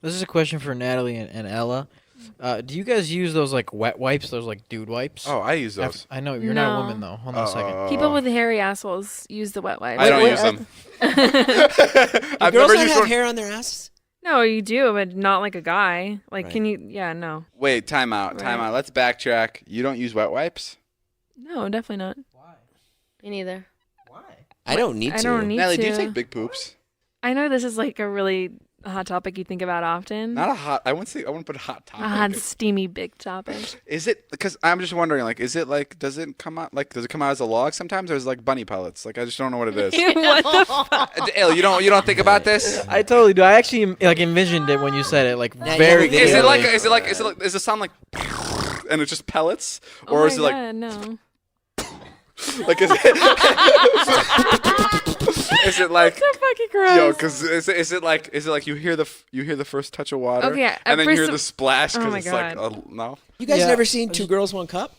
This is a question for Natalie and Ella. Do you guys use those like wet wipes? Those like dude wipes? Oh, I use those. I know you're not a No. woman though. Hold on a second. People with hairy assholes use the wet wipes. I don't use them. I've Girls never not used have one. hair on their asses. No, you do, but not like a guy. Like, Right. can you? Yeah, no. Wait, time out. Right. Let's backtrack. You don't use wet wipes? No, definitely not. Me neither. I don't need to. I don't need Natalie, to. do you take big poops? I know this is like a really hot topic you think about often. Not a hot. I wouldn't put hot topic. A hot, steamy, big topic. Is it because I'm just wondering? Like, is it like? Does it come out as a log sometimes, or is it like bunny pellets? Like, I just don't know what it is. What the fuck? Ale, you don't think about this? I totally do. I actually like envisioned it when you said it. Like Yeah, very. yeah, Is it like? clearly. Does it sound like? And it's just pellets, Oh or my is it like? God, no. Like is it? Is it like? So fucking gross. Yo, because is it like you hear the first touch of water, Okay, at and then you first hear of- the splash Oh because my it's like God. no. You guys Yeah. never seen Two Girls, One Cup?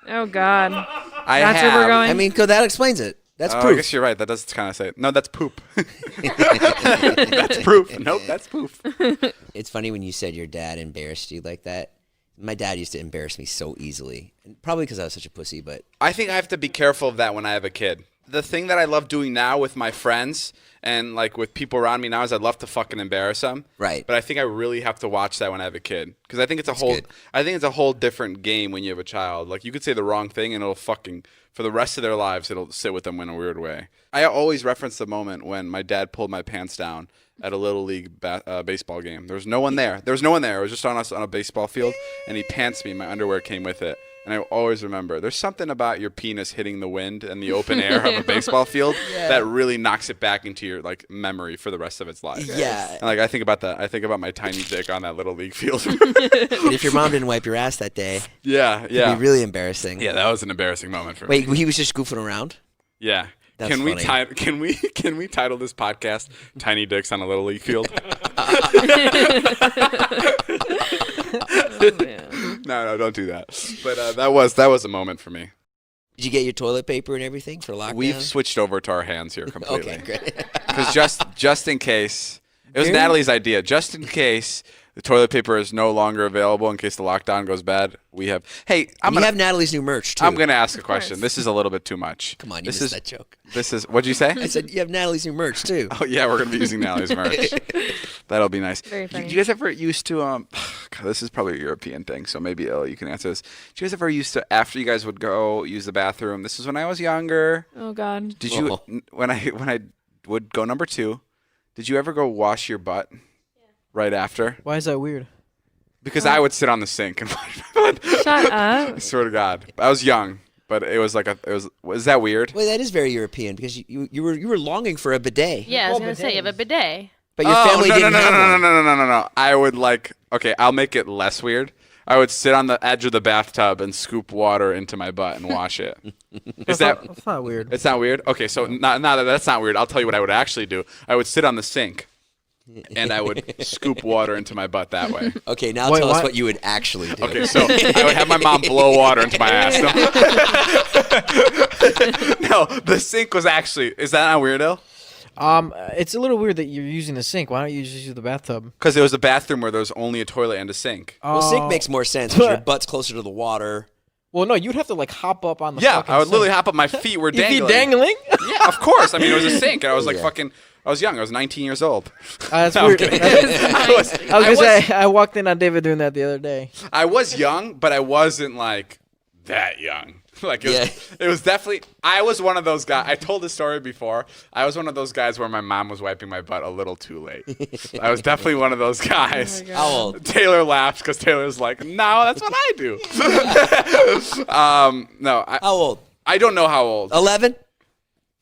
Oh God. I That's have. where we're going. I mean, that explains it. That's Oh, I proof. guess you're right. That does kind of say it. No, that's poop. That's proof. Nope, that's poof. It's funny when you said your dad embarrassed you like that. My dad used to embarrass me so easily, and probably because I was such a pussy. But I think I have to be careful of that when I have a kid. The thing that I love doing now with my friends and like with people around me now is I'd love to fucking embarrass them. Right. But I think I really have to watch that when I have a kid because I think it's good. a whole different game when you have a child. Like you could say the wrong thing and it'll fucking for the rest of their lives it'll sit with them in a weird way. I always reference the moment when my dad pulled my pants down at a little league baseball game. There was no one there. It was just on us on a baseball field, and he pants me. My underwear came with it. And I always remember, there's something about your penis hitting the wind and the open air of a baseball field that really knocks it back into your like memory for the rest of its life. yeah, And like I think about that. I think about my tiny dick on that little league field. and if your mom didn't wipe your ass that day, yeah, it'd yeah, be really embarrassing. yeah. That was an embarrassing moment for me. Wait, he was just goofing around. Yeah. That's Can we funny. can we title this podcast "Tiny Dicks on a Little League Field"? Oh, man. No, don't do that. But that was a moment for me. Did you get your toilet paper and everything for lockdown? We've switched over to our hands here completely. Okay, great. Because just in case, it was Very- Natalie's idea. Just in case the toilet paper is no longer available, in case the lockdown goes bad, we have. Hey, We have Natalie's new merch too. I'm gonna ask a question. course. This is a little bit too much. Come on, you this missed is that joke. this is. What'd you say? I said you have Natalie's new merch too. Oh yeah, we're gonna be using Natalie's merch. That'll be nice. Very funny. You guys ever used to God, this is probably a European thing, so maybe you can answer this. Did you guys ever used to after you guys would go use the bathroom? This is when I was younger. Oh God. Did you Oh. when I would go number 2? Did you ever go wash your butt right after? Why is that weird? Because I would sit on the sink and wash my butt. Shut up. I swear to God, I was young, but it was like was that weird? Well, that is very European because you were longing for a bidet. Yeah, I was gonna say you have a bidet. But your family no, didn't no, no, have no, one. no, no, no, no, no. I would okay, I'll make it less weird. I would sit on the edge of the bathtub and scoop water into my butt and wash it. Is that? That's not weird. It's not weird. Okay, so now that that's not weird, I'll tell you what I would actually do. I would sit on the sink, and I would scoop water into my butt that way. Okay, now Wait, tell us what? what you would actually do. Okay, so I would have my mom blow water into my ass. No, the sink was actually. Is that not weird, though? It's a little weird that you're using the sink. Why don't you just use the bathtub? Because it was a bathroom where there was only a toilet and a sink. Well, sink Oh. makes more sense because your butt's closer to the water. Well, no, you'd have to like hop up on the. Yeah, fucking I would literally sink. hop up. My feet were Your dangling. feet dangling? Yeah, of course. I mean, it was a sink, and I was like Yeah. fucking. I was young. I was 19 years old. That's No, I'm weird. kidding. I I was, was gonna say I walked in on David doing that the other day. I was young, but I wasn't like that young. Like it was definitely. I was one of those guys. I told this story before. I was one of those guys where my mom was wiping my butt a little too late. I was definitely one of those guys. Oh my God. How old? Taylor laughs because Taylor's like, no, that's what I do. No, How old? I don't know how old. 11?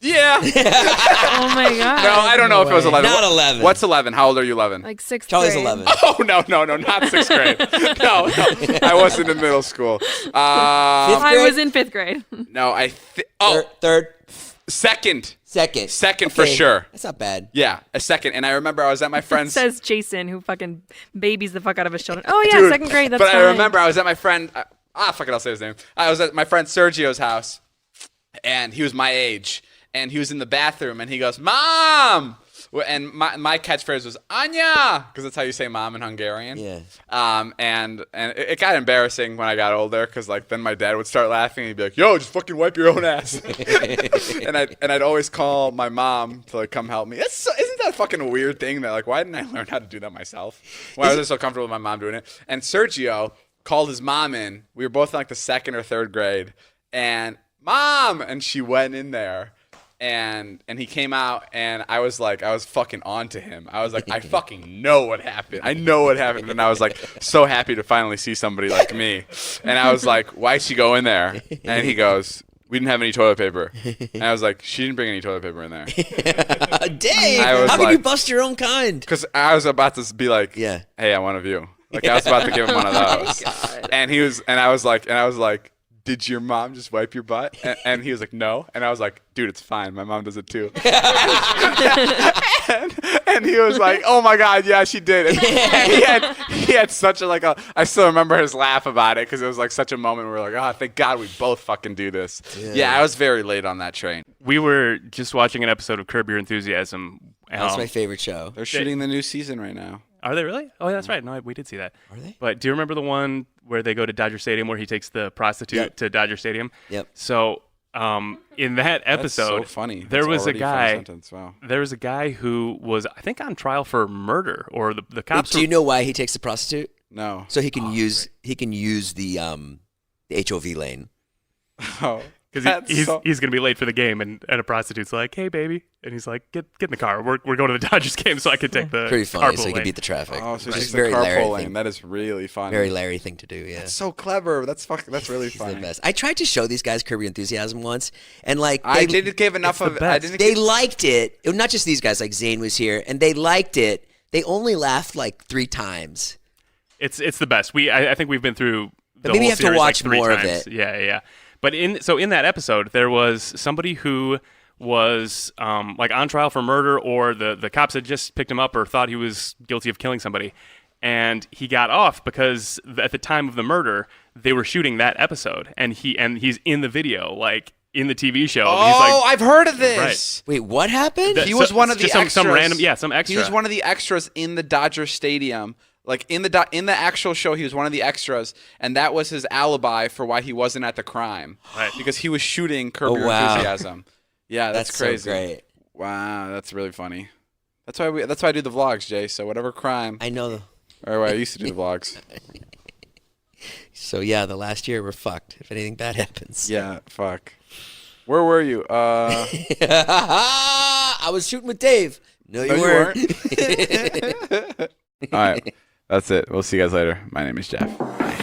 Yeah. Oh my God. No, I don't know if it was way. 11. Not 11. What's 11? How old are you 11? Like sixth Charlie's grade. 11. Oh, no, not 6th grade. No, I wasn't in middle school. I grade? was in 5th grade. No, Third? second. Second. Second for Okay, sure. That's not bad. Yeah, a second. And I remember I was at my friend's. Says Jason, who fucking babies the fuck out of his children. Oh yeah, Dude, 2nd grade. That's but fine. I remember I was at my friend. Fuck it, I'll say his name. I was at my friend Sergio's house, and he was my age, and he was in the bathroom, and he goes, "Mom, And my catchphrase was Anya, because that's how you say mom in Hungarian. Yeah. And it got embarrassing when I got older, because like then my dad would start laughing and he'd be like, "Yo, just fucking wipe your own ass." and I'd always call my mom to like come help me. Isn't that fucking a weird thing that like why didn't I learn how to do that myself? Why was I so comfortable with my mom doing it? And Sergio called his mom in. We were both in like the 2nd or 3rd grade, and Mom, and she went in there. And he came out, and I was fucking on to him. I was like, I fucking know what happened. I know what happened. And I was like, so happy to finally see somebody like me. And I was like, why'd she go in there? And he goes, we didn't have any toilet paper. And I was like, she didn't bring any toilet paper in there. Dang, I was how can like- you bust your own kind? Because I was about to be like, Yeah. hey, I want a view. Like I was about to give him one of those. And I was like, did your mom just wipe your butt? And he was like, no. And I was like, dude, it's fine. My mom does it too. and he was like, oh my God, yeah, she did. And he had such I still remember his laugh about it, because it was like such a moment where we're like, oh, thank God we both fucking do this. Yeah, I was very late on that train. We were just watching an episode of Curb Your Enthusiasm. That's my favorite show. They're shooting the new season right now. Are they really? Oh, that's right. No, we did see that. Are they? But do you remember the one where they go to Dodger Stadium, where he takes the prostitute to Dodger Stadium? Yep. So in that episode, That's so funny. there That's was a already a funny guy. sentence. Wow. There was a guy who was, I think, on trial for murder, or the Wait, cops. do you know why he takes the prostitute? No. So he can use the HOV lane. Oh. Because he's going to be late for the game, and a prostitute's like, "Hey, baby," and he's like, "Get in the car. We're going to the Dodgers game, so I can take the Pretty funny, carpool so he can lane." beat the traffic. Oh, so Which she's is the very Larry carpool thing. lane. That is really funny. Very Larry thing to do, yeah. That's so clever. That's really He's the funny. best. I tried to show these guys Curb Your Enthusiasm once, and like I didn't give enough of it. I didn't. they liked it. Not just these guys, like Zane was here, and they liked it. They only laughed like 3 times. It's the best. I think we've been through the But maybe whole you have to series watch like 3 more of times. it. Yeah. But in that episode, there was somebody who was like on trial for murder, or the cops had just picked him up or thought he was guilty of killing somebody, and he got off because at the time of the murder they were shooting that episode, and he's in the video, like in the TV show. Oh, He's like, I've heard of this. Wait, what happened? He was one of the just extras. some random, some extra. He was one of the extras in the Dodger Stadium. Like in the actual show, he was one of the extras, and that was his alibi for why he wasn't at the crime. Right. Because he was shooting Curb Oh, Your wow. Enthusiasm. Yeah, that's crazy. So great. Wow, that's really funny. That's why I do the vlogs, Jay. So whatever crime, I know. or I used to do the vlogs. So yeah, the last year we're fucked if anything bad happens. Yeah, fuck. Where were you? I was shooting with Dave. No, you No, you weren't. All right, that's it. We'll see you guys later. My name is Jeff. Bye.